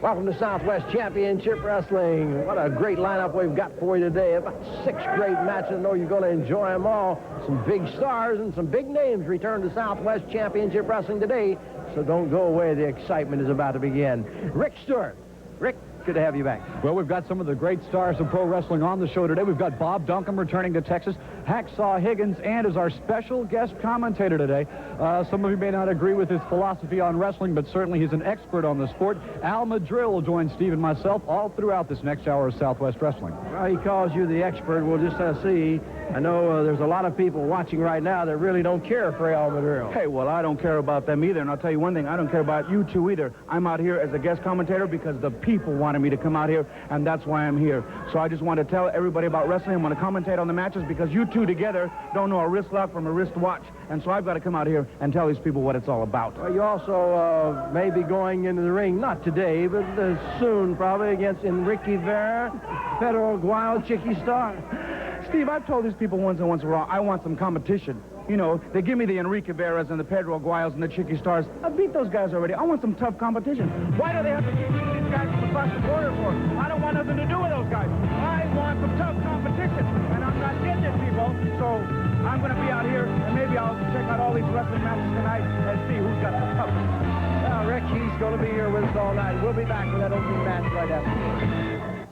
Welcome to Southwest Championship Wrestling. What a great lineup we've got for you today. About 6 great matches. I know you're going to enjoy them all. Some big stars and some big names return to Southwest Championship Wrestling today. So don't go away. The excitement is about to begin. Rick Stewart. Rick, good to have you back. Well, we've got some of the great stars of pro wrestling on the show today. We've got Bob Duncum returning to Texas, Hacksaw Higgins, and as our special guest commentator today. Some of you may not agree with his philosophy on wrestling, but certainly he's an expert on the sport. Al Madril will join Steve and myself all throughout this next hour of Southwest Wrestling. Well, he calls you the expert. We'll just see. I know there's a lot of people watching right now that really don't care for Al Madril. Hey, well, I don't care about them either, and I'll tell you one thing, I don't care about you two either. I'm out here as a guest commentator because the people wanted me to come out here, and that's why I'm here. So I just want to tell everybody about wrestling. I'm going to commentate on the matches because you two together don't know a wrist lock from a wrist watch, and so I've got to come out here and tell these people what it's all about. Well, you also may be going into the ring, not today, but soon probably against Enrique Vera, Pedro Aguayo, Chicky Starr. Steve, I've told these people once and once for all, I want some competition. You know, they give me the Enrique Veras and the Pedro Aguayos and the Chicky Stars. I've beat those guys already. I want some tough competition. Why do they have to give me these guys from across the border for? I don't want nothing to do with those guys. I want some tough competition, and I'm not getting it, people. So I'm going to be out here, and maybe I'll check out all these wrestling matches tonight and see who's got the toughest. Well, Rick, he's going to be here with us all night. We'll be back with that opening match right after.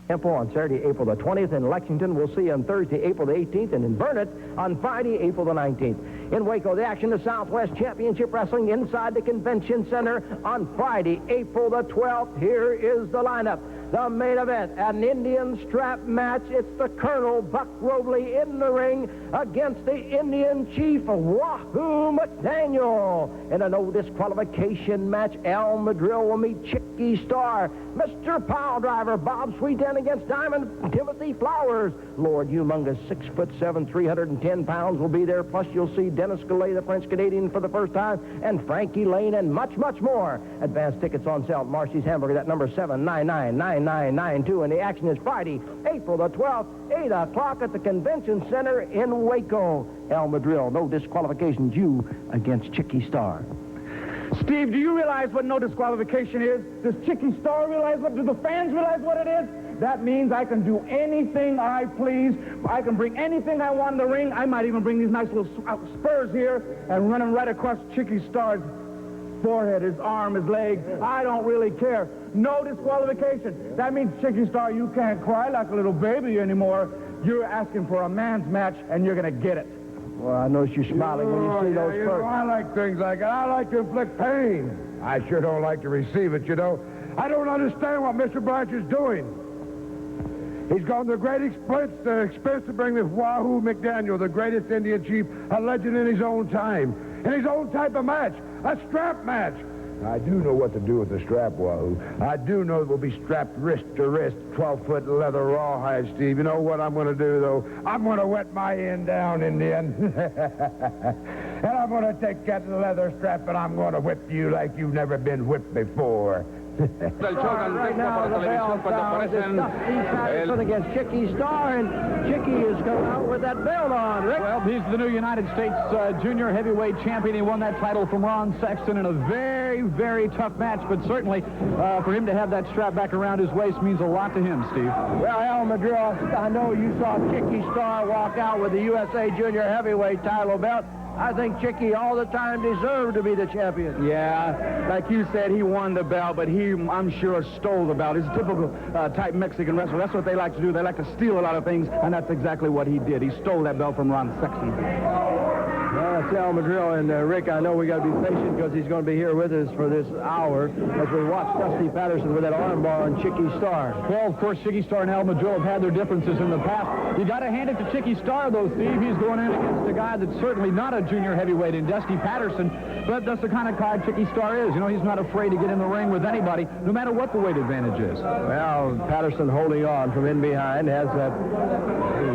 Tempo on Saturday, April the 20th in Lexington. We'll see you on Thursday, April the 18th, and in Burnett on Friday, April the 19th. In Waco, the action of Southwest Championship Wrestling inside the Convention Center on Friday, April the 12th. Here is the lineup. The main event, an Indian strap match. It's the Colonel, Buck Robley, in the ring against the Indian Chief, Wahoo McDaniel. In a no disqualification match, Al Madril will meet Chicky Starr. Mr. Pile Driver, Bob Sweetan against Diamond Timothy Flowers. Lord Humongous, 6'7", 310 pounds will be there. Plus, you'll see Dennis Goulet, the French Canadian, for the first time, and Frankie Lane, and much, much more. Advance tickets on sale at Marcy's Hamburger. That number 799-9992. And the action is Friday, April the 12th, 8 o'clock at the Convention Center in Waco. Al Madril, no disqualifications. You against Chicky Starr. Steve, do you realize what no disqualification is? Does Chicky Starr realize what? Do the fans realize what it is? That means I can do anything I please. I can bring anything I want in the ring. I might even bring these nice little spurs here and run them right across Chicky Starr's forehead, his arm, his leg. I don't really care. No disqualification. That means, Chicky Starr, you can't cry like a little baby anymore. You're asking for a man's match, and you're going to get it. Well, I notice you're smiling when you see those spurs. I like things like that. I like to inflict pain. I sure don't like to receive it, you know. I don't understand what Mr. Blanch is doing. He's gone to great expense to bring this Wahoo McDaniel, the greatest Indian chief, a legend in his own time, in his own type of match, a strap match. I do know what to do with the strap, Wahoo. I do know it will be strapped wrist to wrist, 12-foot leather rawhide, Steve. You know what I'm going to do, though? I'm going to wet my end down, Indian. And I'm going to take that leather strap and I'm going to whip you like you've never been whipped before. Right now, the bell sounds. It's Patterson against Chicky Starr, and Chicky is coming out with that belt on, Rick. Well, he's the new United States junior heavyweight champion. He won that title from Ron Sexton in a very, very tough match, but certainly for him to have that strap back around his waist means a lot to him, Steve. Well, Al Madril, I know you saw Chicky Starr walk out with the USA junior heavyweight title belt. I think Chicky all the time deserved to be the champion. Yeah, like you said, he won the belt, but he, I'm sure, stole the belt. He's a typical type Mexican wrestler. That's what they like to do. They like to steal a lot of things, and that's exactly what he did. He stole that belt from Ron Sexton. Well, it's Al Madril, and Rick, I know we got to be patient because he's going to be here with us for this hour as we watch Dusty Patterson with that armbar on Chicky Starr. Well, of course, Chicky Starr and Al Madril have had their differences in the past. You got to hand it to Chicky Starr, though, Steve. He's going in against a guy that's certainly not a junior heavyweight in Dusty Patterson, but that's the kind of guy Chicky Starr is. You know, he's not afraid to get in the ring with anybody, no matter what the weight advantage is. Well, Patterson holding on from in behind, has that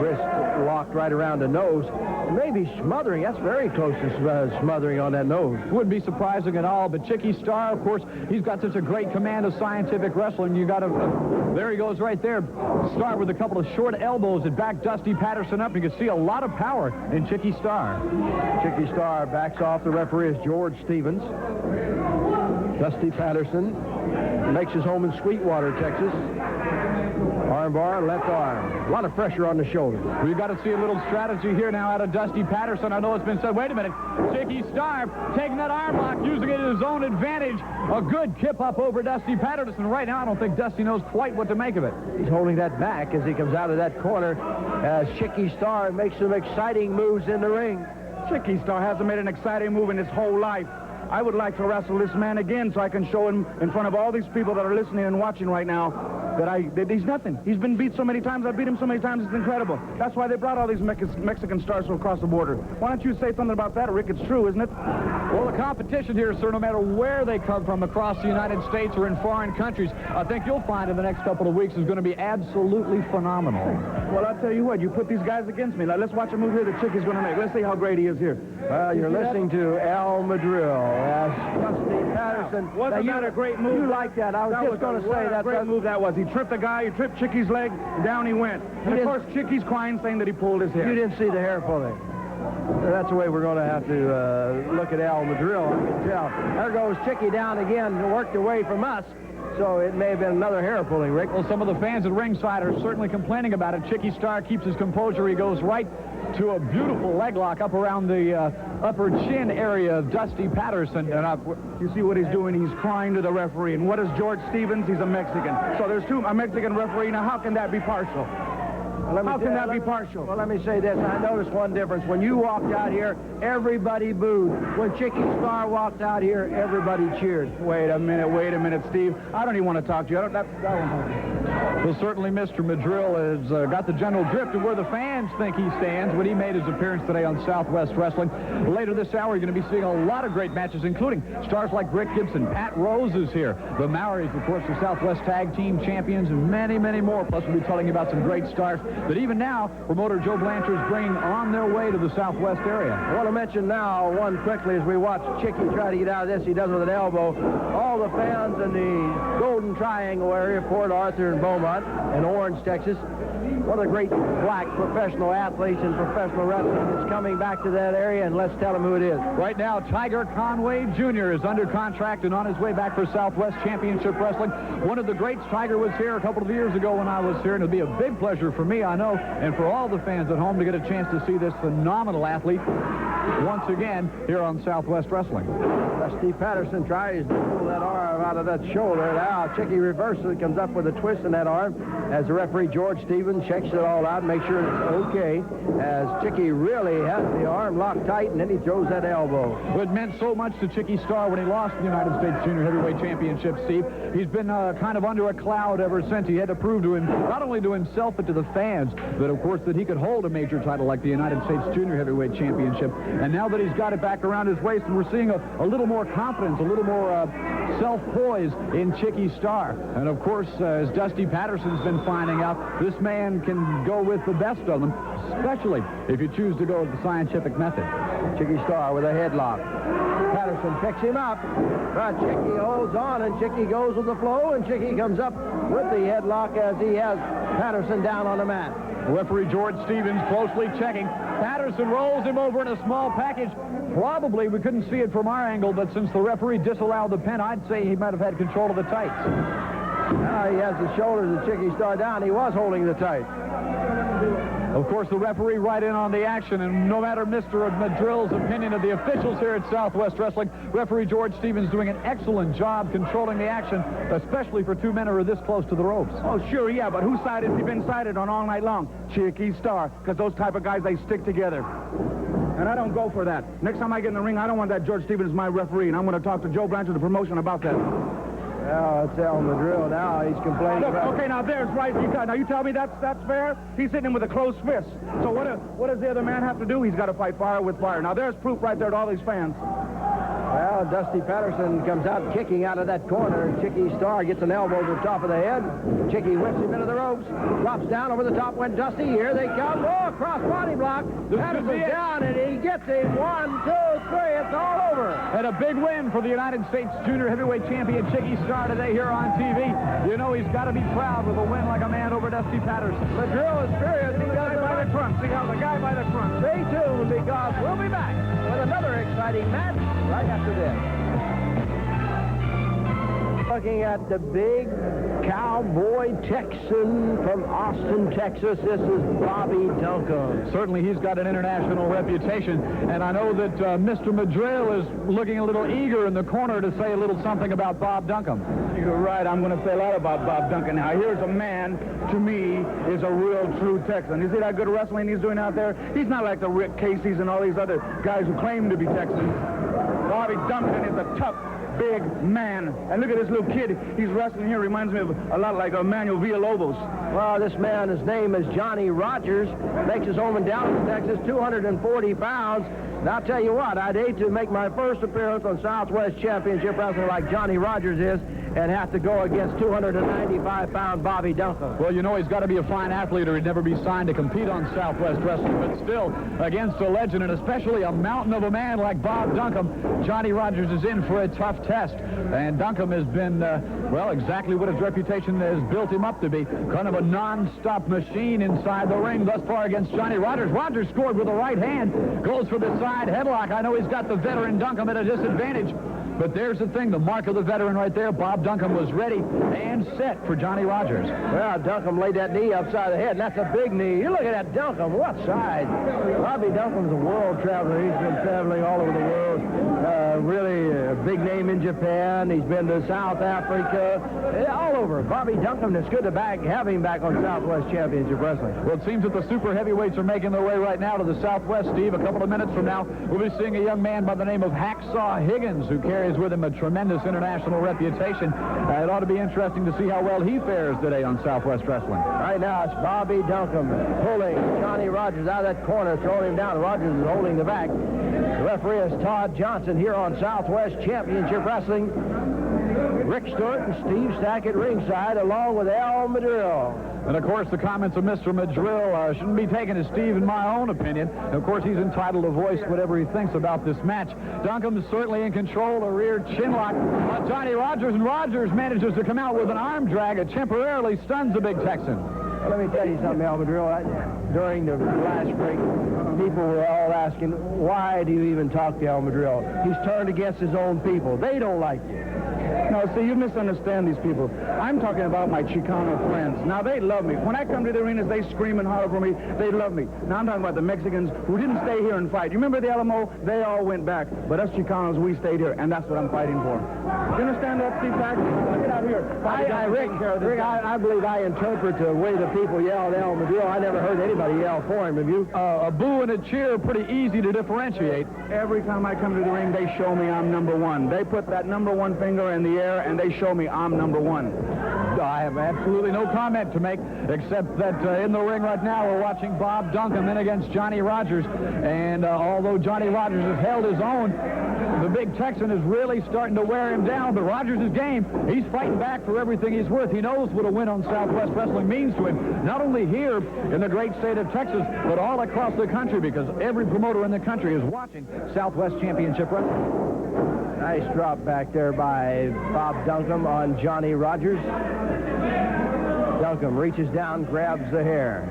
wrist locked right around the nose. Maybe smothering. That's very close to smothering on that nose. Wouldn't be surprising at all, but Chicky Starr, of course, he's got such a great command of scientific wrestling. You got to, there he goes right there. Start with a couple of short elbows that back Dusty Patterson up. You can see a lot of power in Chicky Starr. Chicky Starr backs off. The referee is George Stevens. Dusty Patterson makes his home in Sweetwater, Texas. Armbar, left arm. A lot of pressure on the shoulder. We've got to see a little strategy here now out of Dusty Patterson. I know it's been said, wait a minute, Chicky Starr taking that arm lock, using it to his own advantage. A good kip up over Dusty Patterson. Right now, I don't think Dusty knows quite what to make of it. He's holding that back as he comes out of that corner as Chicky Starr makes some exciting moves in the ring. Chicky Starr hasn't made an exciting move in his whole life. I would like to wrestle this man again so I can show him in front of all these people that are listening and watching right now that he's nothing. He's been beat so many times. I beat him so many times. It's incredible. That's why they brought all these Mexican stars from across the border. Why don't you say something about that, Rick? It's true, isn't it? Well, the competition here, sir, no matter where they come from across the United States or in foreign countries, I think you'll find in the next couple of weeks is going to be absolutely phenomenal. Well, I'll tell you what. You put these guys against me. Now, let's watch a move here that Chicky's going to make. Let's see how great he is here. Well, you're listening to Al Madril as Dusty Patterson. Wasn't that a great move? You like that. I was just going to say that. Great move that was. He tripped the guy. He tripped Chicky's leg. And down he went. And, of course, Chicky's crying, saying that he pulled his hair. You didn't see the hair pulling. That's the way we're going to have to look at Al Madril, I can tell. There goes Chicky down again, worked away from us. So it may have been another hair pulling, Rick. Well, some of the fans at ringside are certainly complaining about it. Chicky Starr keeps his composure. He goes right to a beautiful leg lock up around the upper chin area of Dusty Patterson. And you see what he's doing? He's crying to the referee. And what is George Stevens? He's a Mexican. So there's a Mexican referee. Now, how can that be partial? How can that be partial? Well, let me say this. I noticed one difference. When you walked out here, everybody booed. When Chicky Starr walked out here, everybody cheered. Wait a minute, Steve. I don't even want to talk to you. That won't. Well, certainly Mr. Madril has got the general drift of where the fans think he stands when he made his appearance today on Southwest Wrestling. Later this hour, you're going to be seeing a lot of great matches, including stars like Rick Gibson. Pat Rose is here. The Maoris, of course, the Southwest Tag Team Champions, and many, many more. Plus, we'll be telling you about some great stars that even now, promoter Joe Blanchard is bringing on their way to the Southwest area. I want to mention now, one quickly, as we watch Chicky try to get out of this, he does with an elbow. All the fans in the Golden Triangle area, Port Arthur and Beaumont, in Orange, Texas. One of the great black professional athletes in professional wrestling is coming back to that area, and let's tell him who it is. Right now, Tiger Conway Jr. is under contract and on his way back for Southwest Championship Wrestling. One of the greats. Tiger was here a couple of years ago when I was here, and it'll be a big pleasure for me, I know, and for all the fans at home to get a chance to see this phenomenal athlete once again here on Southwest Wrestling. Dusty Patterson tries to pull that arm out of that shoulder. Now Chicky reverses it, comes up with a twist in that arm as the referee George Stevens checks it all out, makes sure it's okay, as Chicky really has the arm locked tight, and then he throws that elbow. It meant so much to Chicky Starr when he lost the United States Junior Heavyweight Championship, Steve. He's been kind of under a cloud ever since. He had to prove to him, not only to himself, but to the fans, that, of course, that he could hold a major title like the United States Junior Heavyweight Championship. And now that he's got it back around his waist, and we're seeing a little more confidence, a little more self-poise in Chicky Starr. And, of course, as Dusty Patterson's been finding out, this man can go with the best of them, especially if you choose to go with the scientific method. Chicky Starr with a headlock. Patterson picks him up, but Chicky holds on, and Chicky goes with the flow, and Chicky comes up with the headlock as he has Patterson down on the mat. Referee George Stevens closely checking. Patterson rolls him over in a small package. Probably, we couldn't see it from our angle, but since the referee disallowed the pin, I'd say he might have had control of the tights. Now he has the shoulders of Chicky Starr down. He was holding the tights. Of course, the referee right in on the action, and no matter Mr. Madril's opinion of the officials here at Southwest Wrestling, referee George Stevens doing an excellent job controlling the action, especially for two men who are this close to the ropes. Oh, sure, yeah, but whose side has he been sided on all night long? Chicky Starr, because those type of guys, they stick together. And I don't go for that. Next time I get in the ring, I don't want that George Stevens as my referee, and I'm going to talk to Joe Blanchard, the promotion, about that. Now it's Al Madril. Now he's complaining about... Okay, now there's right. Now you tell me that's fair? He's hitting him with a closed fist. So what does the other man have to do? He's got to fight fire with fire. Now there's proof right there to all these fans. Well, Dusty Patterson comes out kicking out of that corner. Chicky Starr gets an elbow to the top of the head. Chicky whips him into the ropes. Drops down over the top. Went Dusty. Here they come. Oh, cross body block. Patterson's down, and he gets him. 1, 2, 3. It's all over. And a big win for the United States Junior Heavyweight Champion Chicky Starr today here on TV. You know he's got to be proud with a win like a man over Dusty Patterson. Madril is furious. See how the guy by the trunk. See how the guy by the trunk. Stay tuned, because we'll be back with another exciting match right after this. looking at the big cowboy Texan from Austin, Texas. This is Bobby Duncum. Certainly he's got an international reputation, and I know that Mr. Madril is looking a little eager in the corner to say a little something about Bob Duncum. You're right. I'm going to say a lot about Bob Duncum. Now, here's a man, to me, is a real, true Texan. You see that good wrestling he's doing out there? He's not like the Rick Casey's and all these other guys who claim to be Texans. Bobby Duncum is a tough, big man. And look at this little kid. He's wrestling here. Reminds me of a lot like Manuel Villalobos. Well, this man, his name is Johnny Rogers. Makes his home in Dallas, Texas, 240 pounds. And I'll tell you what, I'd hate to make my first appearance on Southwest Championship Wrestling like Johnny Rogers is and have to go against 295-pound Bobby Duncum. Well, you know he's got to be a fine athlete or he'd never be signed to compete on Southwest Wrestling. But still, against a legend and especially a mountain of a man like Bob Duncum, Johnny Rogers is in for a tough test. And Duncum has been, well, exactly what his reputation has built him up to be. Kind of a non-stop machine inside the ring thus far against Johnny Rogers. Rogers scored with a right hand, goes for the side headlock. I know he's got the veteran Duncum at a disadvantage. But there's the thing, the mark of the veteran right there. Bob Duncum was ready and set for Johnny Rogers. Well, Duncum laid that knee upside the head, and that's a big knee. You look at that Duncum, what size? Bobby Duncum's a world traveler. He's been traveling all over the world. Really a big name in Japan. He's been to South Africa, all over. Bobby Duncum, it's good to have him back on Southwest Championship Wrestling. Well, it seems that the super heavyweights are making their way right now to the Southwest, Steve. A couple of minutes from now, we'll be seeing a young man by the name of Hacksaw Higgins, who carries with him a tremendous international reputation. It ought to be interesting to see how well he fares today on Southwest Wrestling. Right now, it's Bobby Duncum pulling Johnny Rogers out of that corner, throwing him down. Rogers is holding the back. The referee is Todd Johnson here on Southwest Championship Wrestling. Rick Stewart and Steve Stack at ringside, along with Al Madril. And, of course, the comments of Mr. Madril shouldn't be taken as Steve, in my own opinion. And of course, he's entitled to voice whatever he thinks about this match. Duncum is certainly in control, a rear chinlock on Johnny Rogers, and Rogers manages to come out with an arm drag. It temporarily stuns the big Texan. Well, let me tell you something, Al Madril. During the last break, people were all asking, why do you even talk to Al Madril? He's turned against his own people. They don't like you. No, see, you misunderstand these people. I'm talking about my Chicano friends. Now, they love me. When I come to the arenas, they scream and holler for me. They love me. Now, I'm talking about the Mexicans who didn't stay here and fight. You remember the Alamo? They all went back. But us Chicanos, we stayed here, and that's what I'm fighting for. You understand that, Steve Pack? Get out here. Rick, I believe I interpret the way the people yelled Al Madril. I never heard anybody yell for him. Have you? A boo and a cheer are pretty easy to differentiate. Every time I come to the ring, they show me I'm number one. They put that number one finger in the air, and they show me I'm number one. I have absolutely no comment to make, except that in the ring right now, we're watching Bob Duncum in against Johnny Rogers. And although Johnny Rogers has held his own, the big Texan is really starting to wear him down. But Rogers' game, he's fighting back for everything he's worth. He knows what a win on Southwest Wrestling means to him, not only here in the great state of Texas, but all across the country, because every promoter in the country is watching Southwest Championship Wrestling. Nice drop back there by Bob Duncum on Johnny Rogers. Duncum reaches down, grabs the hair,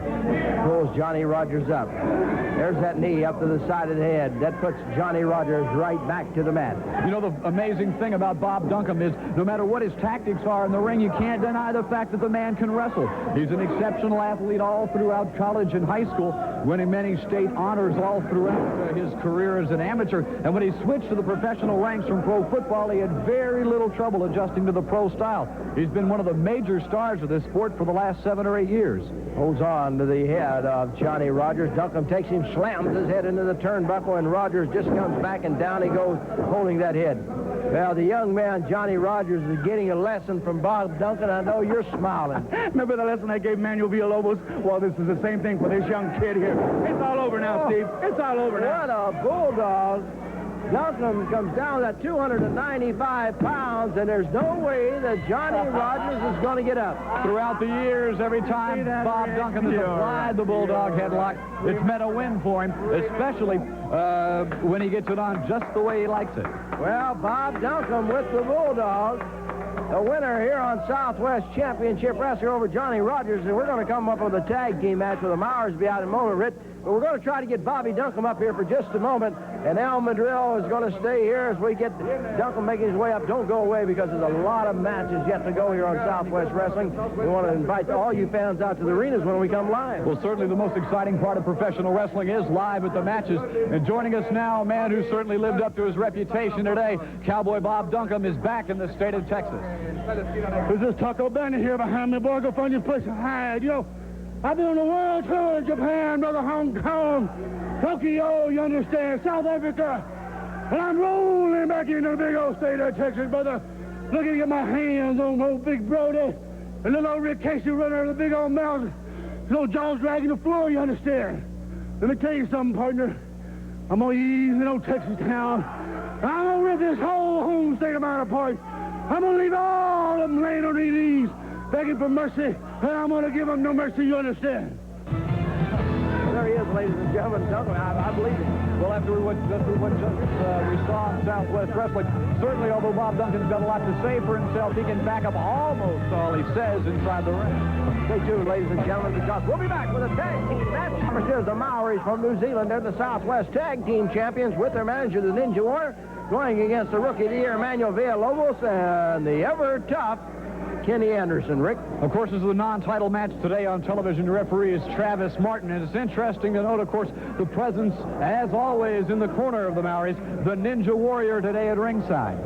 pulls Johnny Rogers up. There's that knee up to the side of the head. That puts Johnny Rogers right back to the mat. You know, the amazing thing about Bob Duncum is no matter what his tactics are in the ring, you can't deny the fact that the man can wrestle. He's an exceptional athlete all throughout college and high school, winning many state honors all throughout his career as an amateur. And when he switched to the professional ranks from pro football, he had very little trouble adjusting to the pro style. He's been one of the major stars of this sport for the last 7 or 8 years. Holds on to the head of Johnny Rogers. Duncum takes him, slams his head into the turnbuckle, and Rogers just comes back, and down he goes, holding that head. Well, the young man, Johnny Rogers, is getting a lesson from Bob Duncum. I know you're smiling. Remember the lesson I gave Manuel Villalobos? Well, this is the same thing for this young kid here. It's all over now, Steve. It's all over now. What a bulldog. Duncum comes down at 295 pounds, and there's no way that Johnny Rogers is going to get up. Throughout the years, every time Bob Duncum has applied the Bulldog headlock, it's meant a win for him, especially when he gets it on just the way he likes it. Well, Bob Duncum with the Bulldog, the winner here on Southwest Championship Wrestling over Johnny Rogers, and we're going to come up with a tag team match with the Maoris be out in a moment, Rick. But we're going to try to get Bobby Duncum up here for just a moment. And Al Madril is going to stay here as we get Duncum making his way up. Don't go away because there's a lot of matches yet to go here on Southwest Wrestling. We want to invite all you fans out to the arenas when we come live. Well, certainly the most exciting part of professional wrestling is live at the matches. And joining us now, a man who certainly lived up to his reputation today, Cowboy Bob Duncum, is back in the state of Texas. There's this Taco Bandit here behind me, boy. Go find your place to hide. You know, I've been on the world tour in Japan, brother, Hong Kong, Tokyo, you understand, South Africa. And I'm rolling back into the big old state of Texas, brother. Looking at my hands on old Big Brody. And little old Rick Casey running over the big old mountain. His old jaws dragging the floor, you understand. Let me tell you something, partner. I'm going to ease in old Texas town. I'm going to rip this whole home state of mine apart. I'm going to leave all of them laying on their knees, begging for mercy, and I'm going to give them no mercy, you understand? There he is, ladies and gentlemen. Duncum, I believe it. Well, after we saw in Southwest Wrestling, certainly although Bob Duncan's got a lot to say for himself, he can back up almost all he says inside the ring. Stay tuned, ladies and gentlemen, because we'll be back with a tag team match. Here's the Maoris from New Zealand. They're the Southwest Tag Team Champions with their manager, the Ninja Warrior, going against the Rookie of the Year, Manuel Villalobos, and the ever-tough Kenny Anderson. Rick? Of course, this is the non-title match today on television. The referee is Travis Martin. And it's interesting to note, of course, the presence, as always, in the corner of the Maoris, the Ninja Warrior today at ringside.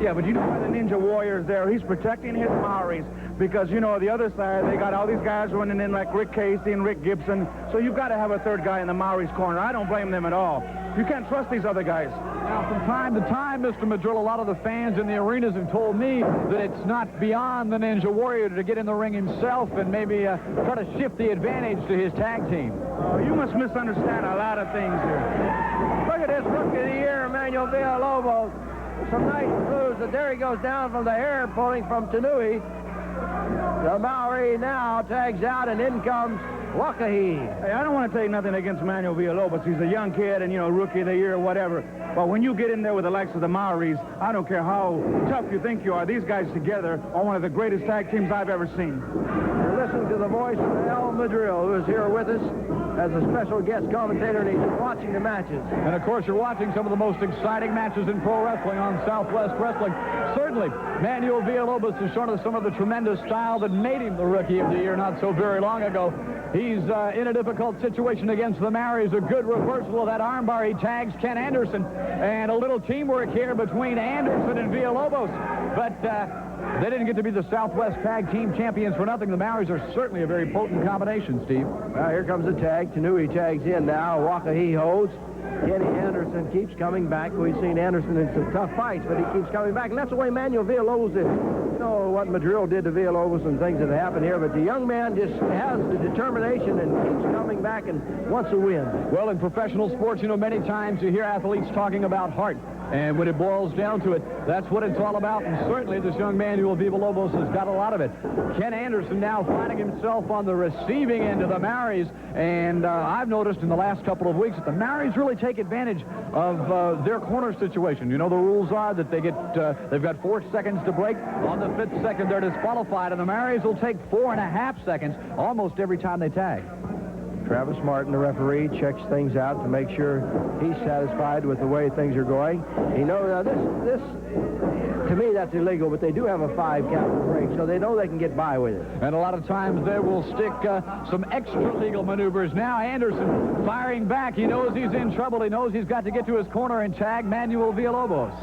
Yeah, but you know why the Ninja Warrior's there? He's protecting his Maoris. Because, you know, the other side, they got all these guys running in like Rick Casey and Rick Gibson. So you've got to have a third guy in the Maoris corner. I don't blame them at all. You can't trust these other guys. Now, from time to time, Mr. Madril, a lot of the fans in the arenas have told me that it's not beyond the Ninja Warrior to get in the ring himself and maybe try to shift the advantage to his tag team. You must misunderstand a lot of things here. Look at this Rookie of the Year, Manuel Villalobos. Some nice moves, and there he goes down from the hair pulling from Tanui. The Maori now tags out, and in comes Wakahi. Hey, I don't want to tell you nothing against Manuel Villalobos. He's a young kid and, you know, Rookie of the Year or whatever. But when you get in there with the likes of the Maoris, I don't care how tough you think you are, these guys together are one of the greatest tag teams I've ever seen. You're listening to the voice of Al Madril, who is here with us as a special guest commentator, and he's watching the matches. And, of course, you're watching some of the most exciting matches in pro wrestling on Southwest Wrestling. Certainly, Manuel Villalobos has shown us some of the tremendous style that made him the Rookie of the Year not so very long ago. He's in a difficult situation against the Maoris. A good reversal of that armbar. He tags Ken Anderson. And a little teamwork here between Anderson and Villalobos. But they didn't get to be the Southwest Tag Team Champions for nothing. The Maoris are certainly a very potent combination, Steve. Well, here comes the tag. Tanui tags in now. Wakahi holds. Kenny Anderson keeps coming back. We've seen Anderson in some tough fights, but he keeps coming back. And that's the way Manuel Villalobos is. You know what Madril did to Villalobos and things that happened here, but the young man just has the determination and keeps coming back and wants to win. Well, in professional sports, you know, many times you hear athletes talking about heart. And when it boils down to it, that's what it's all about. And certainly this young Manuel Villalobos has got a lot of it. Ken Anderson now finding himself on the receiving end of the Maoris. And I've noticed in the last couple of weeks that the Maoris really take advantage of their corner situation. You know, the rules are that they get, they've got 4 seconds to break. On the 5th second, they're disqualified. And the Maoris will take 4.5 seconds almost every time they tag. Travis Martin, the referee, checks things out to make sure he's satisfied with the way things are going. You know, this to me, that's illegal, but they do have a 5-count break, so they know they can get by with it. And a lot of times they will stick some extra-legal maneuvers. Now Anderson firing back. He knows he's in trouble. He knows he's got to get to his corner and tag Manuel Villalobos.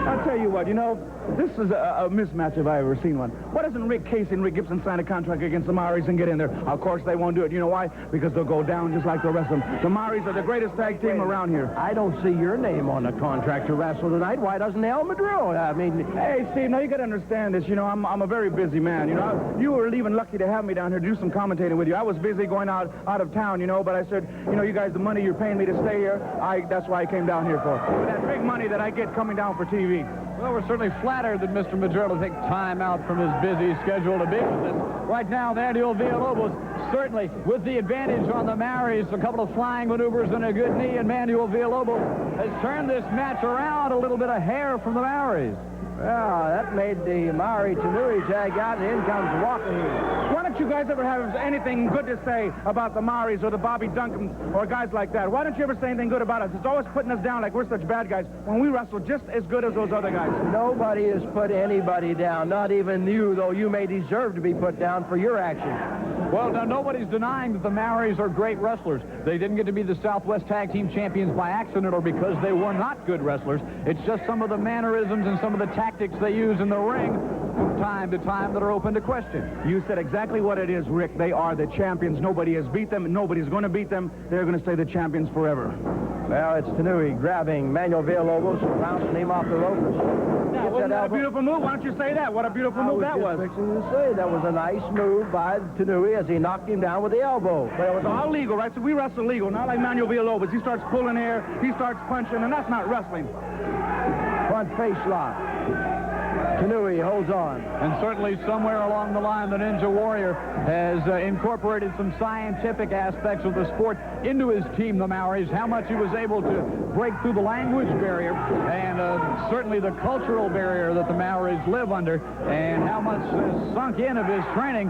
I'll tell you what, you know, this is a mismatch if I've ever seen one. Why doesn't Rick Casey and Rick Gibson sign a contract against the Maoris and get in there? Of course, they won't do it. You know why? Because they'll go down just like the rest of them. The Maoris are the greatest tag team around here. I don't see your name on the contract to wrestle tonight. Why doesn't Al Madril? I mean... Hey, Steve, now you got to understand this. You know, I'm a very busy man. You know, you were even lucky to have me down here to do some commentating with you. I was busy going out of town, you know, but I said, you know, you guys, the money you're paying me to stay here, that's why I came down here for. With that big money that I get coming down for TV. Well, we're certainly flattered that Mr. Madril will take time out from his busy schedule to be with us. Right now, Manuel Villalobos certainly with the advantage on the Maoris. A couple of flying maneuvers and a good knee, and Manuel Villalobos has turned this match around. A little bit of hair from the Maoris. Well, that made the Maori Tanui tag out, and in comes Walker. Why don't you guys ever have anything good to say about the Maoris or the Bobby Duncums or guys like that? Why don't you ever say anything good about us? It's always putting us down like we're such bad guys when we wrestle just as good as those other guys. Nobody has put anybody down, not even you, though you may deserve to be put down for your actions. Well, now, nobody's denying that the Maoris are great wrestlers. They didn't get to be the Southwest Tag Team Champions by accident or because they were not good wrestlers. It's just some of the mannerisms and some of the tactics they use in the ring from time to time that are open to question. You said exactly what it is, Rick. They are the champions. Nobody has beat them, and nobody's going to beat them. They're going to stay the champions forever. Well, it's Tanui grabbing Manuel Villalobos and bouncing him off the ropes. Now, wasn't that a beautiful move? Why don't you say that? What a beautiful move that was. I was just fixing to say that was a nice move by Tanui as he knocked him down with the elbow. But it was all legal, right? So we wrestle legal, not like Manuel Villalobos. He starts pulling hair, he starts punching, and that's not wrestling. Front face lock. Tanui holds on. And certainly somewhere along the line, the Ninja Warrior has incorporated some scientific aspects of the sport into his team, the Maoris. How much he was able to break through the language barrier and certainly the cultural barrier that the Maoris live under, and how much sunk in of his training,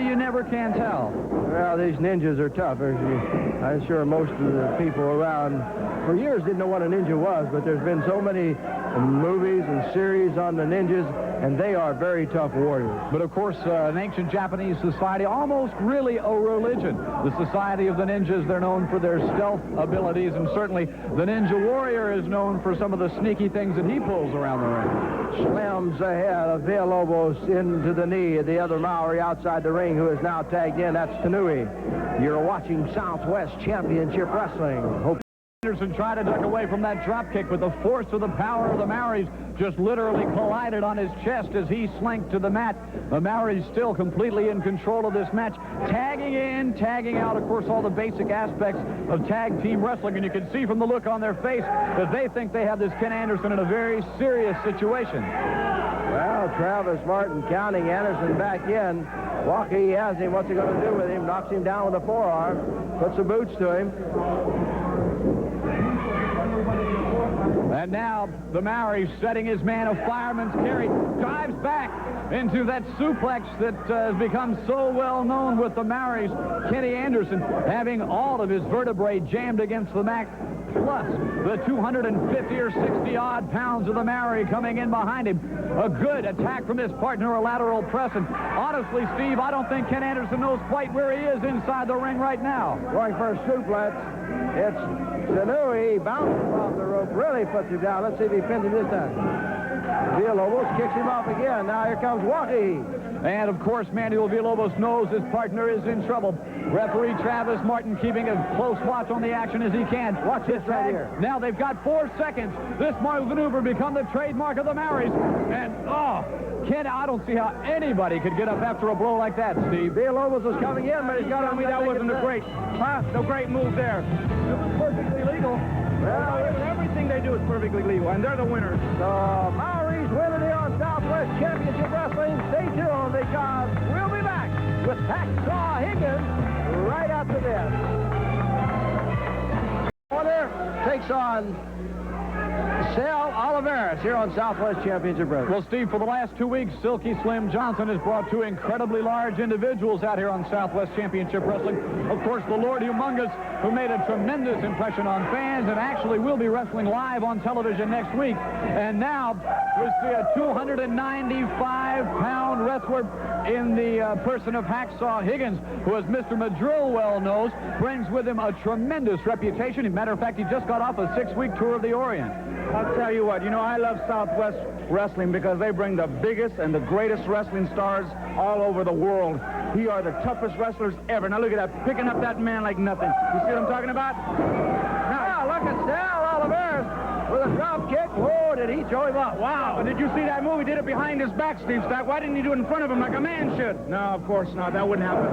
you never can tell. Well, these ninjas are tough. I'm sure most of the people around for years didn't know what a ninja was, but there's been so many movies and series on the ninjas, and they are very tough warriors. But of course, an ancient Japanese society, almost really a religion. The Society of the Ninjas, they're known for their stealth abilities, and certainly the Ninja Warrior is known for some of the sneaky things that he pulls around the ring. Slams ahead of Villalobos into the knee of the other Maori outside the ring, who is now tagged in. That's Tanui. You're watching Southwest Championship Wrestling. Anderson tried to duck away from that drop kick, but the force of the power of the Maoris just literally collided on his chest as he slinked to the mat. The Maoris still completely in control of this match, tagging in, tagging out, of course, all the basic aspects of tag team wrestling, and you can see from the look on their face that they think they have this Ken Anderson in a very serious situation. Well, Travis Martin counting Anderson back in. Walker, he has him. What's he going to do with him? Knocks him down with a forearm, puts the boots to him. And now the Maori setting his man a fireman's carry, drives back into that suplex that has become so well known with the Maoris. Kenny Anderson having all of his vertebrae jammed against the mat, plus the 250 or 60 odd pounds of the Maori coming in behind him. A good attack from his partner, a lateral press. And honestly, Steve, I don't think Ken Anderson knows quite where he is inside the ring right now. Going for a suplex. It's Tanui bouncing off the rope, really puts him down. Let's see if he pins him this time. Villalobos kicks him off again. Now here comes Walkie. And of course, Manuel Villalobos knows his partner is in trouble. Referee Travis Martin keeping a close watch on the action as he can. Watch this right here. Now they've got 4 seconds. This maneuver become the trademark of the Maoris. And, Ken, I don't see how anybody could get up after a blow like that, Steve. Villalobos is coming in, but he's got to... that wasn't a great, no great move there. It was perfectly legal. Well, everything they do is perfectly legal, and they're the winners. The Maoris winning here on Southwest Championship Wrestling. Stay tuned, because we'll be back with Hacksaw Higgins right after this. Corner takes on Oliveras here on Southwest Championship Wrestling. Well, Steve, for the last 2 weeks, Silky Slim Johnson has brought 2 incredibly large individuals out here on Southwest Championship Wrestling. Of course, the Lord Humongous, who made a tremendous impression on fans and actually will be wrestling live on television next week. And now we see a 295-pound wrestler in the person of Hacksaw Higgins, who, as Mr. Madril well knows, brings with him a tremendous reputation. As a matter of fact, he just got off a 6-week tour of the Orient. I'll tell you what, I love Southwest Wrestling because they bring the biggest and the greatest wrestling stars all over the world. He are the toughest wrestlers ever. Now look at that, picking up that man like nothing. You see what I'm talking about? Now look at Oliveras with a drop kick. Whoa, did he throw him up? Wow. But did you see that move? He did it behind his back, Steve Stack. Why didn't he do it in front of him like a man should? No, of course not. That wouldn't happen.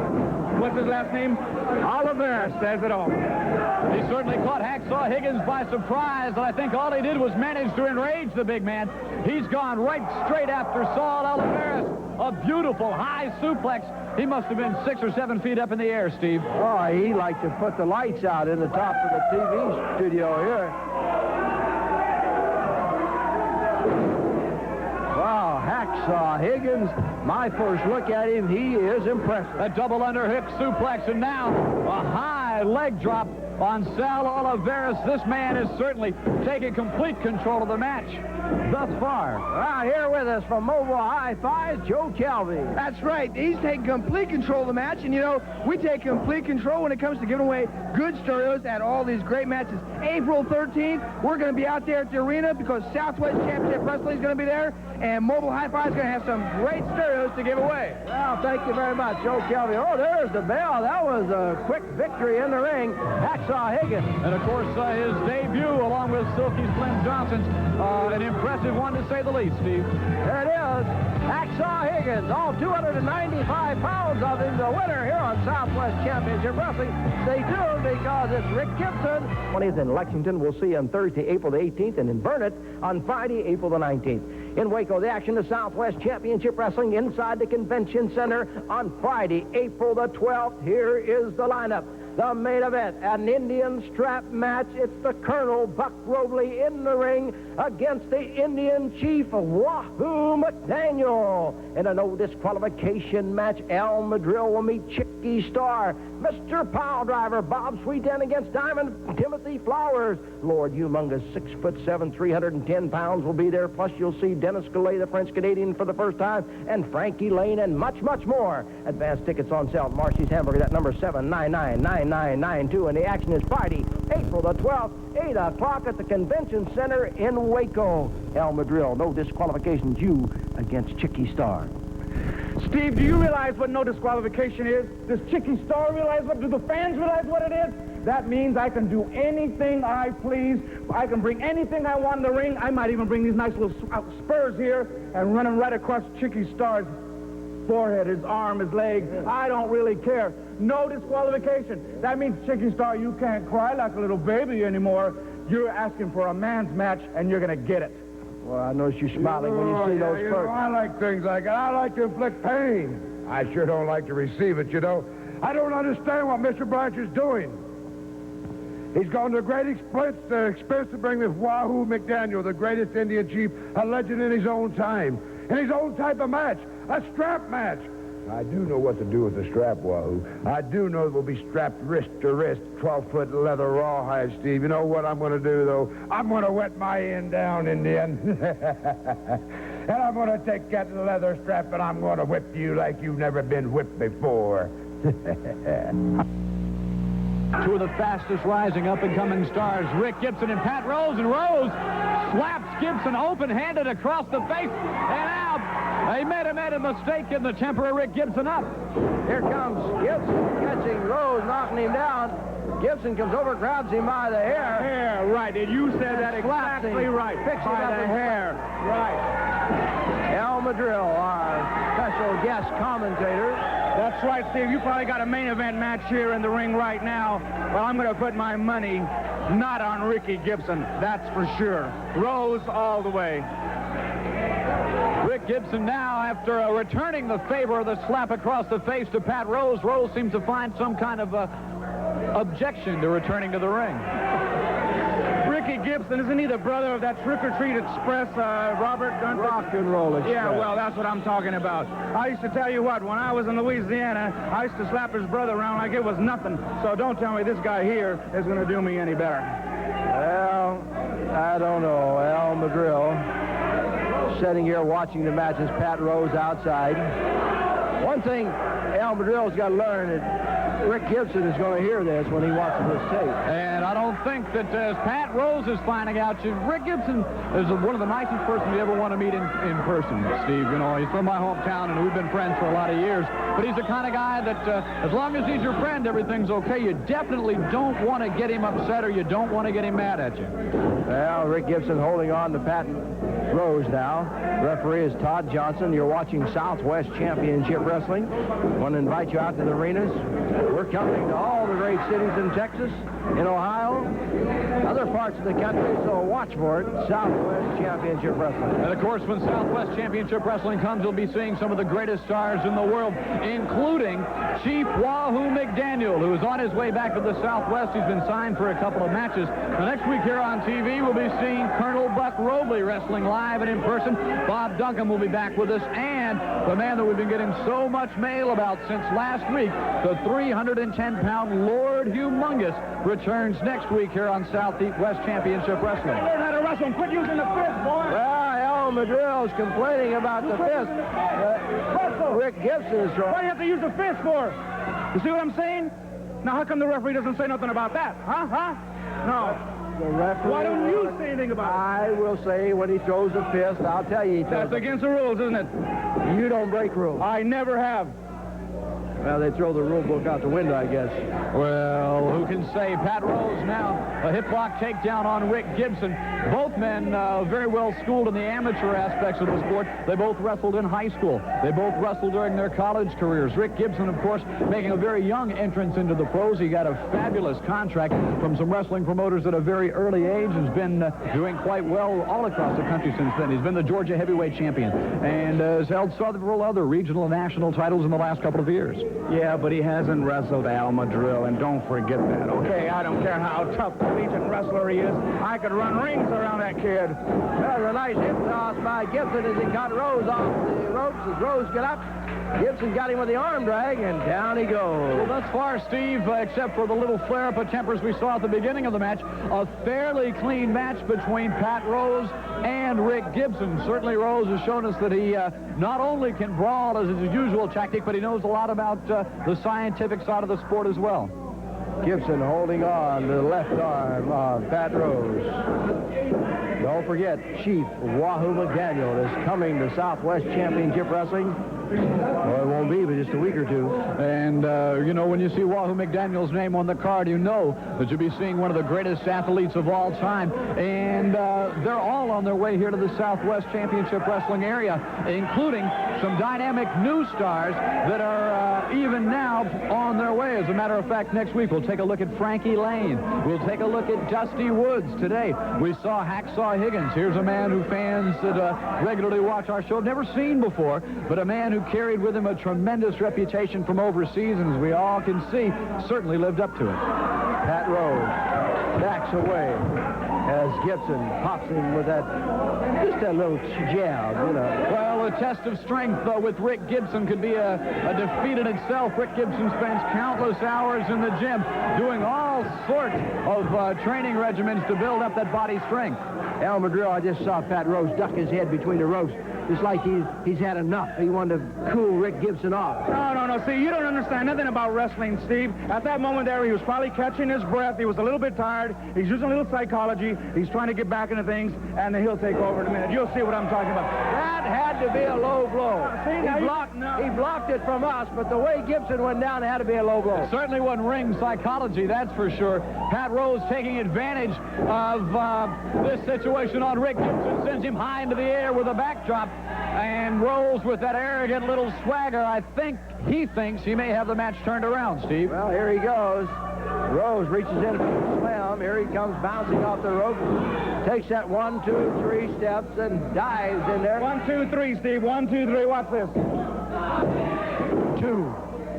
What's his last name? Oliveras says it all. He certainly caught Hacksaw Higgins by surprise, and I think all he did was manage to enrage the big man. He's gone right straight after Saul Oliveras. A beautiful high suplex. He must have been 6 or 7 feet up in the air, Steve. Oh, he liked to put the lights out in the top of the TV studio here. Hacksaw Higgins. My first look at him, he is impressive. A double underhip suplex, and now a high leg drop on Sal Oliveras. This man is certainly taking complete control of the match thus far. Here with us from Mobile Hi-Fi's, Joe Calvi. That's right. He's taking complete control of the match, and, you know, we take complete control when it comes to giving away good stereos at all these great matches. April 13th, we're going to be out there at the arena because Southwest Championship Wrestling is going to be there, and Mobile Hi-Fi is going to have some great stereos to give away. Well, thank you very much, Joe Calvi. Oh, there's the bell. That was a quick victory in the ring. Hacksaw Higgins. And, of course, his debut along with Silky Slim Johnson's an impressive one to say the least, Steve. There it is. Hacksaw Higgins, all 295 pounds of him, the winner here on Southwest Championship Wrestling. Stay tuned because it's Rick Gibson. 20th in Lexington. We'll see on Thursday, April the 18th, and in Burnett on Friday, April the 19th. In Waco, the action of Southwest Championship Wrestling inside the Convention Center on Friday, April the 12th. Here is the lineup. The main event, an Indian strap match. It's the Colonel, Buck Robley, in the ring against the Indian Chief, Wahoo McDaniel. In a no disqualification match, Al Madril will meet Chicky Starr. Mr. Piledriver, Bob Sweetan against Diamond Timothy Flowers. Lord Humongous, 6'7", 310 pounds will be there. Plus, you'll see Dennis Goulet, the French-Canadian, for the first time, and Frankie Lane, and much, much more. Advanced tickets on sale at Marcy's Hamburger. That number 799-9992. And the action is Friday, April the 12th, 8 o'clock at the Convention Center in Waco. Al Madril, no disqualifications, you against Chicky Starr. Steve, do you realize what no disqualification is? Does Chicky Starr realize what? Do the fans realize what it is? That means I can do anything I please. I can bring anything I want in the ring. I might even bring these nice little spurs here and run them right across Chicky Starr's forehead, his arm, his leg. I don't really care. No disqualification. That means, Chicky Starr, you can't cry like a little baby anymore. You're asking for a man's match, and you're going to get it. Well, I notice you're smiling when you see those spurs. I like things like that. I like to inflict pain. I sure don't like to receive it, you know. I don't understand what Mr. Blanchard's doing. He's gone to great expense to bring this Wahoo McDaniel, the greatest Indian chief, a legend in his own time, in his own type of match, a strap match. I do know what to do with the strap, Wahoo. I do know it will be strapped wrist to wrist, 12-foot leather rawhide, Steve. You know what I'm going to do, though? I'm going to wet my end down, Indian. And I'm going to take that leather strap, and I'm going to whip you like you've never been whipped before. Two of the fastest rising up-and-coming stars, Rick Gibson and Pat Rose, and Rose slaps Gibson open-handed across the face, and out. They made a mistake in the temper of Rick Gibson up. Here comes Gibson catching Rose, knocking him down. Gibson comes over, grabs him by the hair. Hair, right. And you said that exactly right. Fixing by up the his hair. Right. Al Madril, our special guest commentator. That's right, Steve. You probably got a main event match here in the ring right now. Well, I'm going to put my money not on Ricky Gibson. That's for sure. Rose all the way. Rick Gibson now, after returning the favor of the slap across the face to Pat Rose, Rose seems to find some kind of objection to returning to the ring. Ricky Gibson, isn't he the brother of that Trick or Treat Express, Robert Duncum? Rock and Roll Express. Yeah, well, that's what I'm talking about. I used to tell you what, when I was in Louisiana, I used to slap his brother around like it was nothing. So don't tell me this guy here is going to do me any better. Well, I don't know. Al Madril sitting here watching the match as Pat Rose outside. One thing Al Madril's got to learn is Rick Gibson is going to hear this when he watches this tape. And I don't think that as Pat Rose is finding out, Rick Gibson is one of the nicest persons you ever want to meet in person, Steve. You know, he's from my hometown, and we've been friends for a lot of years. But he's the kind of guy that as long as he's your friend, everything's okay. You definitely don't want to get him upset, or you don't want to get him mad at you. Well, Rick Gibson holding on to Pat Rose now. Referee is Todd Johnson. You're watching Southwest Championship Wrestling. I want to invite you out to the arenas. We're coming to all the great cities in Texas, in Ohio, other parts of the country, so watch for it. Southwest Championship Wrestling. And, of course, when Southwest Championship Wrestling comes, you'll be seeing some of the greatest stars in the world, including Chief Wahoo McDaniel, who is on his way back to the Southwest. He's been signed for a couple of matches. The next week here on TV, we'll be seeing Colonel Buck Robley wrestling live and in person. Bob Duncum will be back with us, and the man that we've been getting so much mail about since last week, the 310-pound Lord Humongous, returns next week here on Southwest Championship Wrestling. Learn how to wrestle. Quit using the fist, boy. Well, Al Madril's complaining about the fist. Rick Gibson is What wrong. do you have to use the fist for? You see what I'm saying? Now, how come the referee doesn't say nothing about that? Huh? No. The referee. Why don't you say anything about I will say when he throws a fist, I'll tell you he it? That's throws against the rules, isn't it? You don't break rules. I never have. Well, they throw the rule book out the window, I guess. Well, who can say? Pat Rose now, a hip lock takedown on Rick Gibson. Both men very well schooled in the amateur aspects of the sport. They both wrestled in high school. They both wrestled during their college careers. Rick Gibson, of course, making a very young entrance into the pros. He got a fabulous contract from some wrestling promoters at a very early age. Has been doing quite well all across the country since then. He's been the Georgia heavyweight champion and has held several other regional and national titles in the last couple of years. Yeah, but he hasn't wrestled Al Madril, and don't forget that, okay? I don't care how tough, collegiate wrestler he is. I could run rings around that kid. Well, a nice hip toss by Gibson as he cut Rose off the ropes. As Rose got up, Gibson got him with the arm drag, and down he goes. Well, thus far, Steve, except for the little flare-up of tempers we saw at the beginning of the match, a fairly clean match between Pat Rose and Rick Gibson. Certainly, Rose has shown us that he not only can brawl as his usual tactic, but he knows a lot about the scientific side of the sport as well. Gibson holding on to the left arm of Pat Rose. Don't forget, Chief Wahoo McDaniel is coming to Southwest Championship Wrestling. Well, it won't be, but just a week or two. And, you know, when you see Wahoo McDaniel's name on the card, you know that you'll be seeing one of the greatest athletes of all time. And they're all on their way here to the Southwest Championship Wrestling area, including some dynamic new stars that are even now on their way. As a matter of fact, next week we'll take a look at Frankie Lane. We'll take a look at Dusty Woods. Today we saw Hacksaw Higgins. Here's a man who fans that regularly watch our show have never seen before, but a man who carried with him a tremendous reputation from overseas, and as we all can see, certainly lived up to it. Pat Rose backs away as Gibson pops him with that, just a little jab, you know. Well, a test of strength with Rick Gibson could be a defeat in itself. Rick Gibson spends countless hours in the gym doing all sorts of training regimens to build up that body strength. Al Madril, I just saw Pat Rose duck his head between the ropes. It's like he's had enough. He wanted to cool Rick Gibson off. No. See, you don't understand nothing about wrestling, Steve. At that moment there, he was probably catching his breath. He was a little bit tired. He's using a little psychology. He's trying to get back into things, and then he'll take over in a minute. You'll see what I'm talking about. That had to be a low blow. See, He blocked it from us, but the way Gibson went down, it had to be a low blow. It certainly wasn't ring psychology, that's for sure. Pat Rose taking advantage of this situation on Rick Gibson, sends him high into the air with a backdrop, and Rose with that arrogant little swagger. I think he thinks he may have the match turned around, Steve. Well, here he goes. Rose reaches in for the slam. Here he comes bouncing off the rope. Takes that 1, 2, 3 steps and dives in there. 1, 2, 3, Steve. 1, 2, 3. Watch this. 2.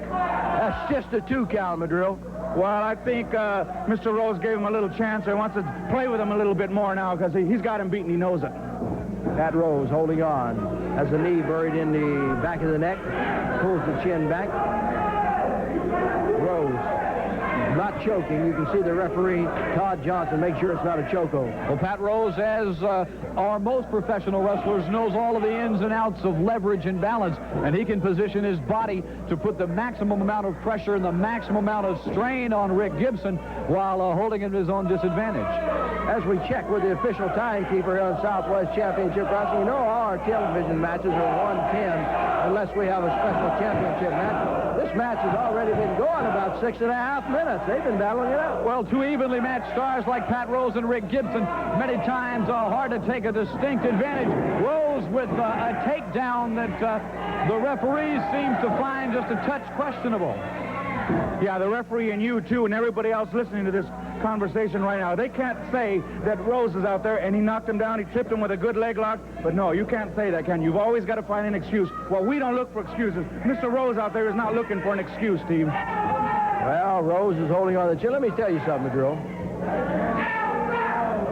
That's just a 2 count, Madril. Well, I think Mr. Rose gave him a little chance. He wants to play with him a little bit more now because he's got him beaten. He knows it. Pat Rose holding on. Has the knee buried in the back of the neck. Pulls the chin back. Rose not choking. You can see the referee, Todd Johnson, make sure it's not a chokehold. Well, Pat Rose, as are most professional wrestlers, knows all of the ins and outs of leverage and balance, and he can position his body to put the maximum amount of pressure and the maximum amount of strain on Rick Gibson while holding him at his own disadvantage. As we check with the official timekeeper here on Southwest Championship Wrestling, you know all our television matches are 1:10 unless we have a special championship match. This match has already been going about 6.5 minutes. They've been battling it out. Well, two evenly matched stars like Pat Rose and Rick Gibson, many times hard to take a distinct advantage. Rose with a takedown that the referees seem to find just a touch questionable. Yeah, the referee and you, too, and everybody else listening to this conversation right now, they can't say that Rose is out there and he knocked him down, he tripped him with a good leg lock. But no, you can't say that, can you? You've always got to find an excuse. Well, we don't look for excuses. Mr. Rose out there is not looking for an excuse, Steve. Well, Rose is holding on to the chin. Let me tell you something, Madril.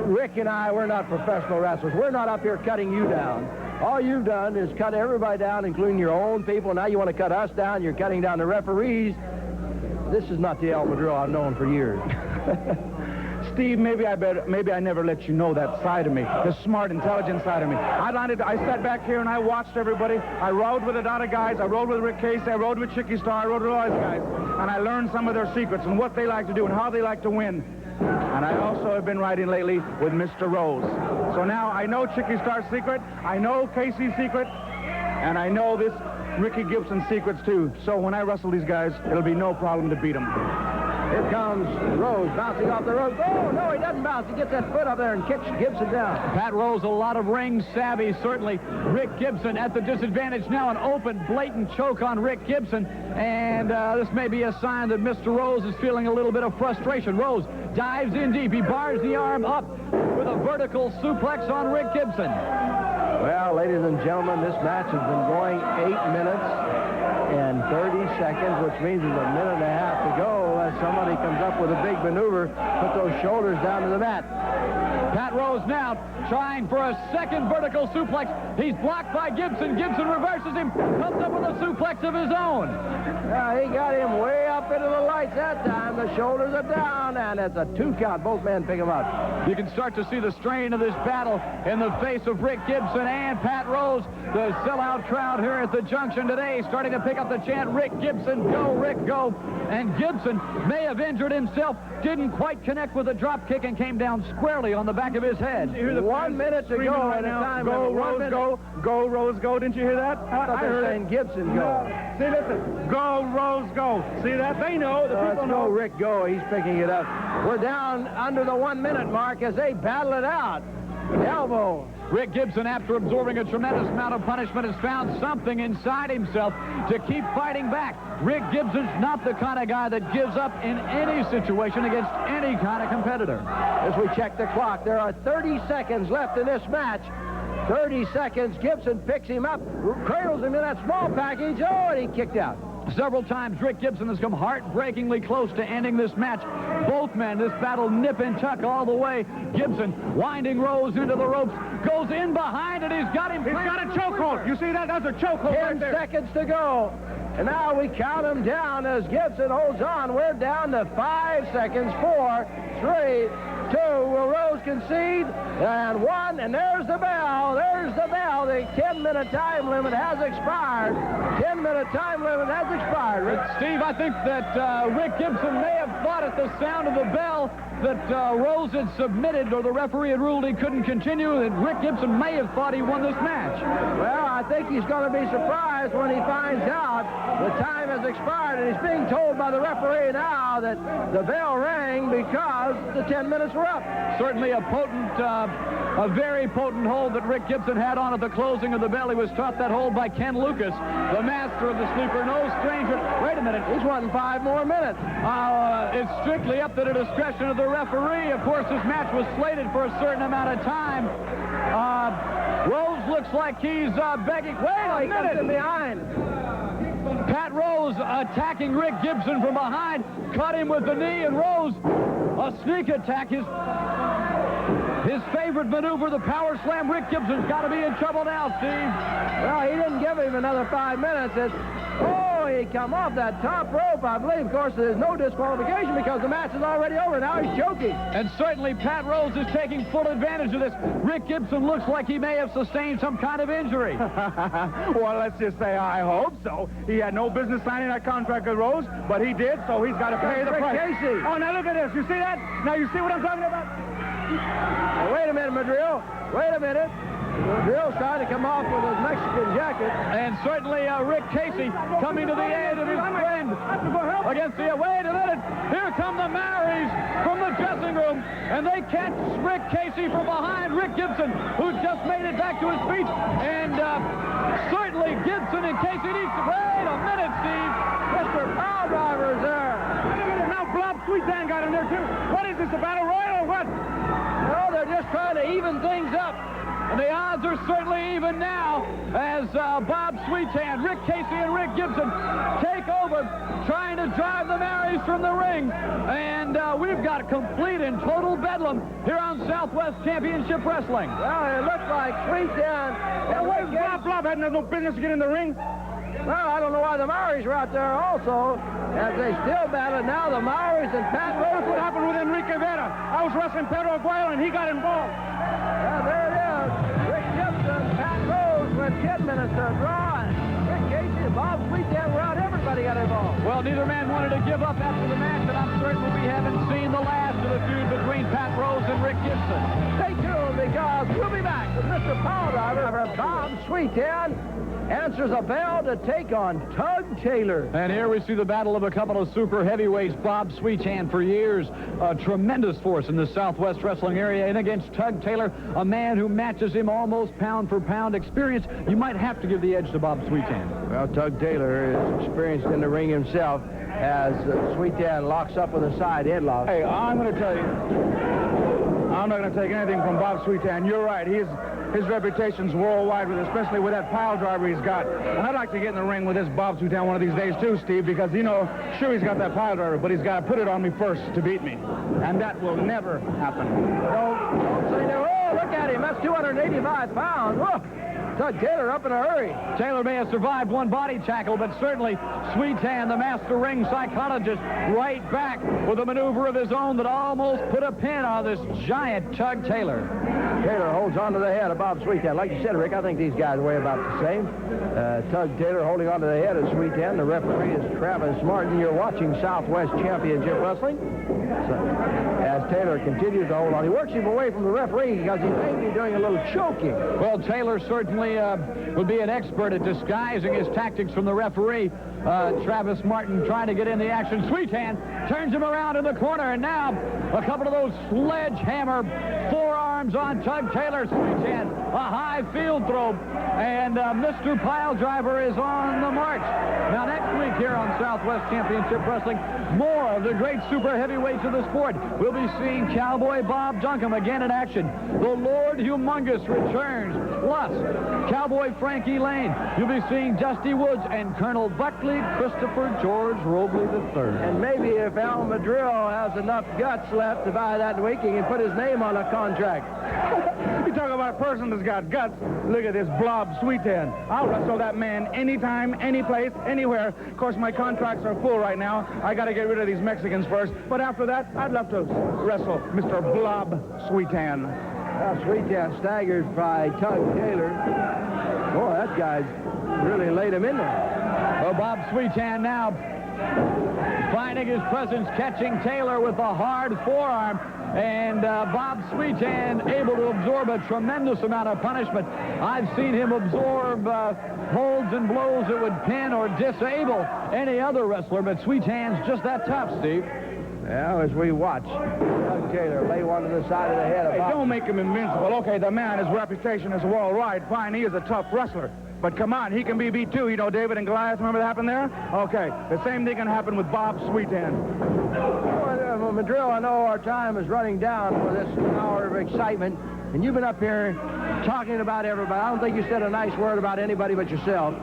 Rick and I, we're not professional wrestlers. We're not up here cutting you down. All you've done is cut everybody down, including your own people. Now you want to cut us down. You're cutting down the referees. This is not the Al Madril I've known for years. Steve, maybe I never let you know that side of me, the smart, intelligent side of me. I sat back here and I watched everybody. I rode with a lot of guys. I rode with Rick Casey. I rode with Chicky, Starr. I rode with all these guys. And I learned some of their secrets and what they like to do and how they like to win. And I also have been riding lately with Mr. Rose. So now I know Chicky Starr's secret. I know Casey's secret. And I know this Ricky Gibson's secrets, too. So when I wrestle these guys, it'll be no problem to beat them. Here comes Rose bouncing off the rope. Oh, no, he doesn't bounce. He gets that foot up there and kicks Gibson down. Pat Rose, a lot of ring savvy, certainly. Rick Gibson at the disadvantage now. An open, blatant choke on Rick Gibson. And this may be a sign that Mr. Rose is feeling a little bit of frustration. Rose dives in deep. He bars the arm up with a vertical suplex on Rick Gibson. Well, ladies and gentlemen, this match has been going 8 minutes and 30 seconds, which means there's a minute and a half to go as somebody comes up with a big maneuver, put those shoulders down to the mat. Pat Rose now trying for a second vertical suplex. He's blocked by Gibson. Gibson reverses him, comes up with a suplex of his own. He got him way up into the lights that time. The shoulders are down, and it's a 2 count. Both men pick him up. You can start to see the strain of this battle in the face of Rick Gibson and Pat Rose. The sellout crowd here at the Junction today starting to pick up the chant, Rick Gibson, go, Rick, go. And Gibson may have injured himself, didn't quite connect with a drop kick, and came down squarely on the back of his head. 1 minute to go at a time. Go, Rose, go. Go, Rose, go. Didn't you hear that? I heard saying Gibson, go. See, listen. Go, Rose, go. See that? They know. The people know. Go, Rick, go. He's picking it up. We're down under the 1 minute mark as they battle it out. Elbow. Rick Gibson, after absorbing a tremendous amount of punishment, has found something inside himself to keep fighting back. Rick Gibson's not the kind of guy that gives up in any situation against any kind of competitor. As we check the clock, there are 30 seconds left in this match. 30 seconds. Gibson picks him up, cradles him in that small package. Oh, and he kicked out. Several times, Rick Gibson has come heartbreakingly close to ending this match. Both men, this battle nip and tuck all the way. Gibson winding Rose into the ropes, goes in behind, and he's got him. He's got a chokehold. You see that? That's a chokehold 10 right there. seconds to go. And now we count him down as Gibson holds on. We're down to 5 seconds. 4, 3, 2. Will Rose concede? And 1. And there's the bell. There's the bell. The 10-minute time limit has expired. 10-minute time limit has expired. Steve, I think that Rick Gibson may have thought at the sound of the bell that Rose had submitted, or the referee had ruled he couldn't continue, and Rick Gibson may have thought he won this match. Well, I think he's going to be surprised when he finds out the time has expired, and he's being told by the referee now that the bell rang because the 10 minutes were up. Certainly a very potent hold that Rick Gibson had on at the closing of the bell. He was taught that hold by Ken Lucas, the master of the sleeper. No stranger. Wait a minute. He's wanting 5 more minutes. It's strictly up to the discretion of the referee. Of course, this match was slated for a certain amount of time. Rose looks like he's begging. Wait a He minute. comes in behind. Pat Rose attacking Rick Gibson from behind, cut him with the knee, and Rose, a sneak attack. His favorite maneuver, the power slam. Rick Gibson's got to be in trouble now, Steve. Well, he didn't give him another 5 minutes. He come off that top rope, I believe. Of course, there's no disqualification because the match is already over. Now he's choking. And certainly Pat Rose is taking full advantage of this. Rick Gibson looks like he may have sustained some kind of injury. Well, let's just say I hope so. He had no business signing that contract with Rose, but he did, so he's got to pay the price. Casey. Oh, now look at this. You see that? Now you see what I'm talking about? Now, wait a minute, Madril. Wait a minute. Madril's trying to come off with his Mexican jacket. And certainly Rick Casey coming to the aid of his friend against the... Wait a minute. Here come the Maoris from the dressing room. And they catch Rick Casey from behind. Rick Gibson, who just made it back to his feet. And certainly Gibson and Casey need to... Wait a minute, Steve. Mr. Power Driver is there. Sweetan got in there, too. What is this, a battle royal or what? No, they're just trying to even things up. And the odds are certainly even now as Bob Sweetan, Rick Casey, and Rick Gibson take over, trying to drive the Maoris from the ring. And we've got complete and total bedlam here on Southwest Championship Wrestling. Well, it looks like Sweetan. Where's Bob had no business to get in the ring? Well, I don't know why the Maoris were out there also, as they still battle. Now the Maoris and Pat Rose. What happened with Enrique Vera? I was wrestling Pedro Aguayo, and he got involved. Well, there it is. Rick Gibson, Pat Rose with 10 minutes to draw. And Rick Casey and Bob Sweetan were out. Everybody got involved. Well, neither man wanted to give up after the match, and I'm certain we haven't seen the last of the feud between Pat Rose and Rick Gibson. Stay tuned, because we'll be back with Mr. Power Driver, Bob Sweetan. Answers a bell to take on Tug Taylor. And here we see the battle of a couple of super heavyweights. Bob Sweetan, for years, a tremendous force in the Southwest wrestling area, and against Tug Taylor, a man who matches him almost pound for pound experience. You might have to give the edge to Bob Sweetan. Well, Tug Taylor is experienced in the ring himself as Sweetan locks up with a side headlock. Hey, I'm going to tell you, I'm not going to take anything from Bob Sweetan. You're right. His reputation's worldwide, especially with that pile driver he's got. And I'd like to get in the ring with this Bob Sweetan one of these days, too, Steve, because, you know, sure, he's got that pile driver, but he's got to put it on me first to beat me. And that will never happen. Don't say no. Oh, look at him. That's 285 pounds. Whoa. Tug Taylor up in a hurry. Taylor may have survived one body tackle, but certainly Sweetan, the master ring psychologist, right back with a maneuver of his own that almost put a pin on this giant Tug Taylor. Taylor holds on to the head of Bob Sweetan. Like you said, Rick, I think these guys weigh about the same. Tug Taylor holding on to the head of Sweetan. The referee is Travis Martin. You're watching Southwest Championship Wrestling. So, as Taylor continues to hold on, he works him away from the referee because he may be doing a little choking. Well, Taylor certainly would be an expert at disguising his tactics from the referee. Travis Martin trying to get in the action. Sweetan turns him around in the corner, and now a couple of those sledgehammer forearms on Tug Taylor. Sweetan, a high field throw, and Mr. Piledriver is on the march. Now, next week here on Southwest Championship Wrestling, more of the great super heavyweights of the sport. We'll be seeing Cowboy Bob Duncum again in action. The Lord Humongous returns, plus Cowboy Frankie Lane. You'll be seeing Dusty Woods and Colonel Buckley Christopher George Robley III. And maybe if Al Madril has enough guts left to buy that week, he can put his name on a contract. You talk about a person that's got guts. Look at this blob Sweetan. I'll wrestle that man anytime, any place, anywhere. Of course, my contracts are full right now. I got to get rid of these Mexicans first. But after that, I'd love to wrestle Mr. Blob Sweetan. Well, Sweetan staggered by Tug Taylor. Boy, that guy's really laid him in there. Well, Bob Sweetan now finding his presence, catching Taylor with a hard forearm. And Bob Sweetan able to absorb a tremendous amount of punishment. I've seen him absorb holds and blows that would pin or disable any other wrestler, but Sweetan's just that tough, Steve. Now, as we watch Tug Taylor lay one to the side of the head of Hey, Bob. don't make him invincible. Okay, the man, his reputation is all right. Fine, he is a tough wrestler. But come on, he can be beat too. You know, David and Goliath, remember that happened there? Okay, the same thing can happen with Bob Sweetan. Well, Madril, I know our time is running down for this hour of excitement, and you've been up here talking about everybody. I don't think you said a nice word about anybody but yourself.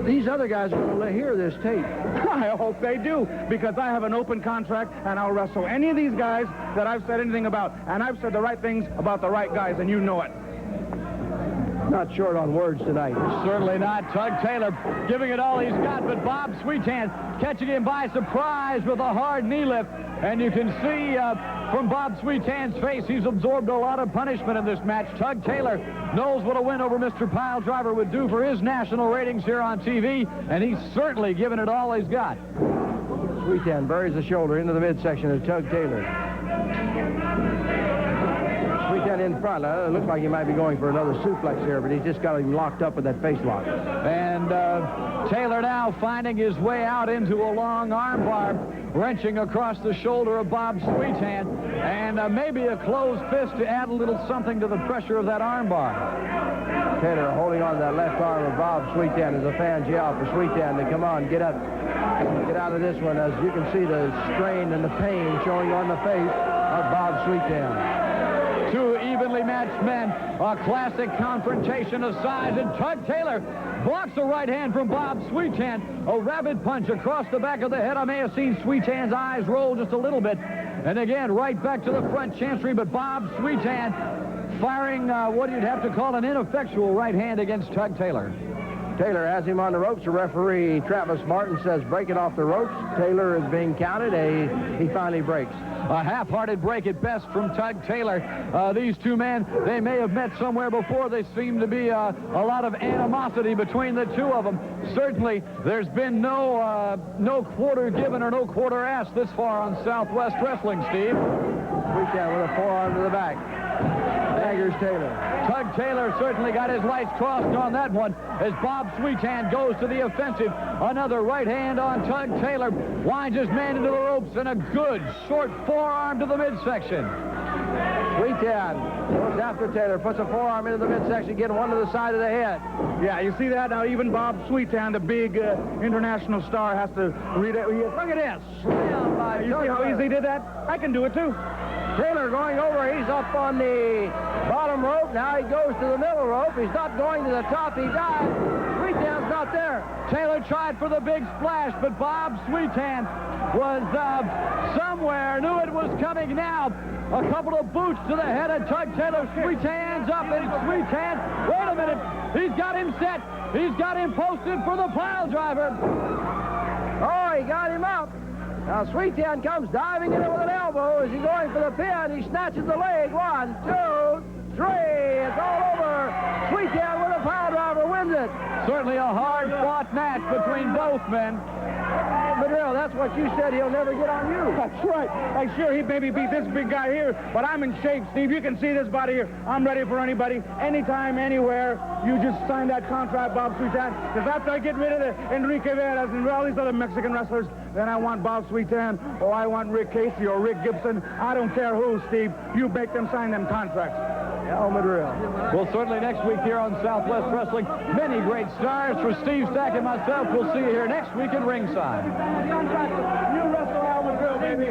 These other guys are going to hear this tape. I hope they do, because I have an open contract, and I'll wrestle any of these guys that I've said anything about. And I've said the right things about the right guys, and you know it. Not short on words tonight. Certainly not. Tug Taylor giving it all he's got, but Bob Sweetan catching him by surprise with a hard knee lift. And you can see from Bob Sweetan's face, he's absorbed a lot of punishment in this match. Tug Taylor knows what a win over Mr. Piledriver would do for his national ratings here on TV, and he's certainly given it all he's got. Sweetan buries the shoulder into the midsection of Tug Taylor. Sweetan in front. It looks like he might be going for another suplex here, but he's just got him locked up with that face lock. And Taylor now finding his way out into a long armbar, wrenching across the shoulder of Bob Sweetan, and maybe a closed fist to add a little something to the pressure of that armbar. Taylor holding on to that left arm of Bob Sweetan as the fans yell for Sweetan to come on, get up. Get out of this one, as you can see the strain and the pain showing on the face of Bob Sweetan. Two evenly matched men, a classic confrontation of size, and Tug Taylor blocks a right hand from Bob Sweetan. A rapid punch across the back of the head. I may have seen Sweetan's eyes roll just a little bit. And again, right back to the front chancery, but Bob Sweetan firing what you'd have to call an ineffectual right hand against Tug Taylor. Taylor has him on the ropes. The referee, Travis Martin, says break it off the ropes. Taylor is being counted. He finally breaks. A half-hearted break at best from Tug Taylor. These two men, they may have met somewhere before. There seemed to be a lot of animosity between the two of them. Certainly, there's been no quarter given or no quarter asked this far on Southwest Wrestling, Steve. Sweetan with a forearm to the back. Daggers Taylor. Tug Taylor certainly got his lights crossed on that one as Bob Sweetan goes to the offensive. Another right hand on Tug Taylor. Winds his man into the ropes and a good short forearm to the midsection. Sweetan goes after Taylor, puts a forearm into the midsection, getting one to the side of the head. Yeah, you see that? Now even Bob Sweetan, the big international star, has to read it. Look at this. You see how easy he did that? I can do it too. Taylor going over. He's up on the bottom rope. Now he goes to the middle rope. He's not going to the top. He dives. Sweetan's not there. Taylor tried for the big splash, but Bob Sweetan was somewhere, knew it was coming now. A couple of boots to the head of Tug Taylor. Sweetan's up, and Sweetan, wait a minute, he's got him set. He's got him posted for the pile driver. Oh, he got him up. Now Sweetan comes diving in with an elbow. Is he going for the pin? He snatches the leg. 1, 2, 3. It's all over. Sweetan with a pile driver wins it. Certainly a hard-fought match between both men. Madril, that's what you said. He'll never get on you. That's right. I'm sure he'd maybe beat this big guy here, but I'm in shape, Steve. You can see this body here. I'm ready for anybody, anytime, anywhere. You just sign that contract, Bob Sweetan, because after I get rid of the Enrique Veras and all these other Mexican wrestlers, then I want Bob Sweetan, or I want Rick Casey or Rick Gibson. I don't care who, Steve. You make them sign them contracts. El Madril. Well, certainly next week here on Southwest Wrestling, many great stars. For Steve Stack and myself, we'll see you here next week at ringside. You wrestle Al Madril, baby.